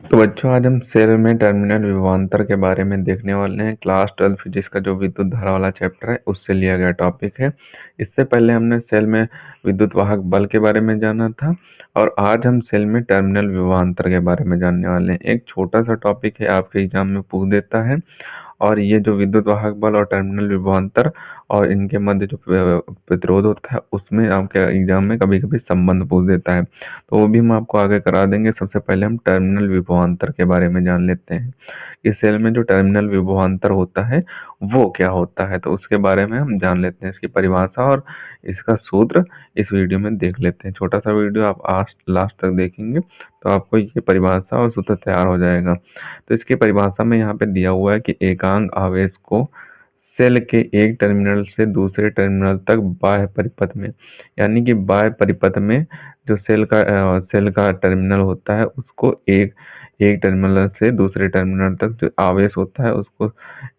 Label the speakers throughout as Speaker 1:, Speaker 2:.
Speaker 1: तो बच्चों आज हम सेल में टर्मिनल विभवांतर के बारे में देखने वाले हैं। क्लास 12 फिजिक्स का जो विद्युत धारा वाला चैप्टर है उससे लिया गया टॉपिक है। इससे पहले हमने सेल में विद्युत वाहक बल के बारे में जाना था और आज हम सेल में टर्मिनल विभवांतर के बारे में जानने वाले हैं। एक छोटा सा टॉपिक है, आपके एग्जाम में पूछ देता है। और ये जो विद्युत वाहक बल और टर्मिनल विभवांतर और इनके मध्य जो प्रतिरोध होता है उसमें आपके एग्जाम में कभी कभी संबंध पूछ देता है, तो वो भी हम आपको आगे करा देंगे। सबसे पहले हम टर्मिनल विभवांतर के बारे में जान लेते हैं। इस सेल में जो टर्मिनल विभवांतर होता है वो क्या होता है, तो उसके बारे में हम जान लेते हैं। इसकी परिभाषा और इसका सूत्र इस वीडियो में देख लेते हैं। छोटा सा वीडियो आप आज लास्ट तक देखेंगे तो आपको ये परिभाषा और सूत्र तैयार हो जाएगा। तो इसकी परिभाषा में यहाँ पे दिया हुआ है कि एकांक आवेश को सेल के एक टर्मिनल से दूसरे टर्मिनल तक बाह्य परिपथ में, यानी कि बाह्य परिपथ में जो सेल का टर्मिनल होता है उसको एक एक टर्मिनल से दूसरे टर्मिनल तक जो आवेश होता है उसको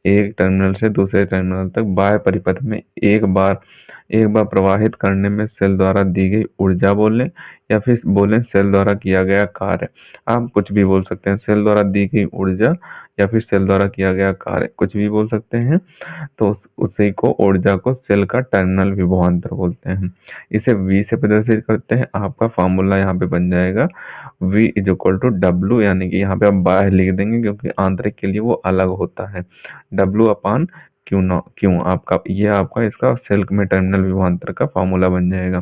Speaker 1: एक टर्मिनल से दूसरे टर्मिनल तक बाह्य परिपथ में एक बार प्रवाहित करने में सेल द्वारा दी गई ऊर्जा बोलें या फिर बोलें सेल द्वारा किया गया कार्य। आप कुछ भी बोल सकते हैं, सेल द्वारा दी गई ऊर्जा या फिर सेल द्वारा किया गया कार्य, कुछ भी बोल सकते हैं। तो उसी को ऊर्जा को सेल का टर्मिनल विभवांतर बोलते हैं। इसे V से प्रदर्शित करते हैं। आपका फॉर्मूला यहाँ पे बन जाएगा V is equal to W, यानी कि यहाँ पे आप बाह्य लिख देंगे क्योंकि आंतरिक के लिए वो अलग होता है। डब्ल्यू अपान क्यों आपका ये आपका इसका सेल में टर्मिनल विभवांतर का फॉर्मूला बन जाएगा।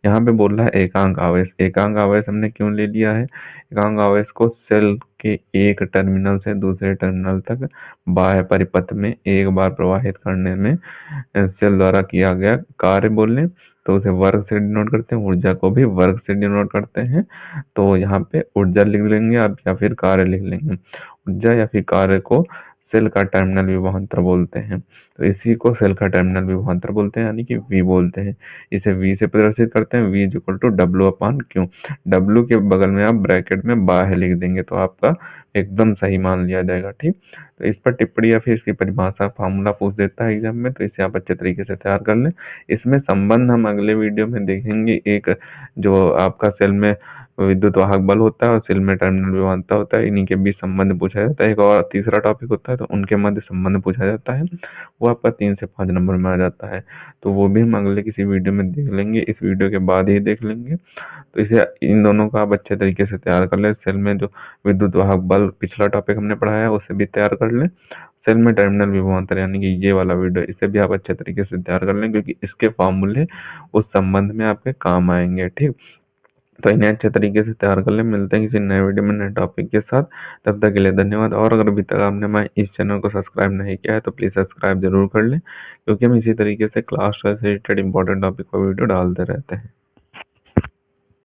Speaker 1: यहाँ पे बोल रहा है एकांक आवेश। एकांक आवेश हमने क्यों ले लिया है? एकांक आवेश को सेल के एक टर्मिनल से दूसरे टर्मिनल तक बाह्य परिपथ में एक बार प्रवाहित करने में सेल द्वारा किया गया कार्य बोलें तो उसे वर्ग से डिनोट करते हैं, ऊर्जा को भी वर्ग से डिनोट करते हैं। तो यहाँ पे ऊर्जा लिख लेंगे आप या फिर कार्य लिख लेंगे। ऊर्जा या फिर कार्य को सेल का टर्मिनल विभवांतर बोलते हैं। तो इसी को सेल का टर्मिनल विभवांतर बोलते हैं, यानी कि V बोलते हैं। इसे V से प्रदर्शित करते हैं, V is equal to W upon Q. W के बगल में आप ब्रैकेट में बाह्य लिख देंगे तो आपका एकदम सही मान लिया जाएगा। ठीक, तो इस पर टिप्पणी या फिर इसकी परिभाषा फार्मूला पूछ देता है एग्जाम में, तो इसे आप अच्छे तरीके से तैयार कर लें। इसमें संबंध हम अगले वीडियो में देखेंगे। एक जो आपका सेल में विद्युत वाहक बल होता है और सेल में टर्मिनल विभवांतर होता है, इन्हीं के बीच संबंध पूछा जाता है। एक और तीसरा टॉपिक होता है तो उनके मध्य संबंध पूछा जाता है, वो आपका 3 से 5 नंबर में आ जाता है। तो वो भी हम अगले किसी वीडियो में देख लेंगे, इस वीडियो के बाद ही देख लेंगे। तो इसे इन दोनों का आप अच्छे तरीके से तैयार कर लें। सेल में जो विद्युत वाहक बल पिछला टॉपिक हमने पढ़ाया है उसे भी तैयार कर लें। सेल में टर्मिनल विभवांतर यानी कि ये वाला वीडियो, इसे भी आप अच्छे तरीके से तैयार कर लें क्योंकि इसके फॉर्मूले उस संबंध में आपके काम आएंगे। ठीक, तो इन्हें अच्छे तरीके से तैयार कर लें। मिलते हैं किसी नए वीडियो में नए टॉपिक के साथ। तब तक के लिए धन्यवाद। और अगर अभी तक आपने हमारे इस चैनल को सब्सक्राइब नहीं किया है तो प्लीज़ सब्सक्राइब जरूर कर लें, क्योंकि हम इसी तरीके से क्लास से रिलेटेड इंपॉर्टेंट टॉपिक पर वीडियो डालते रहते हैं।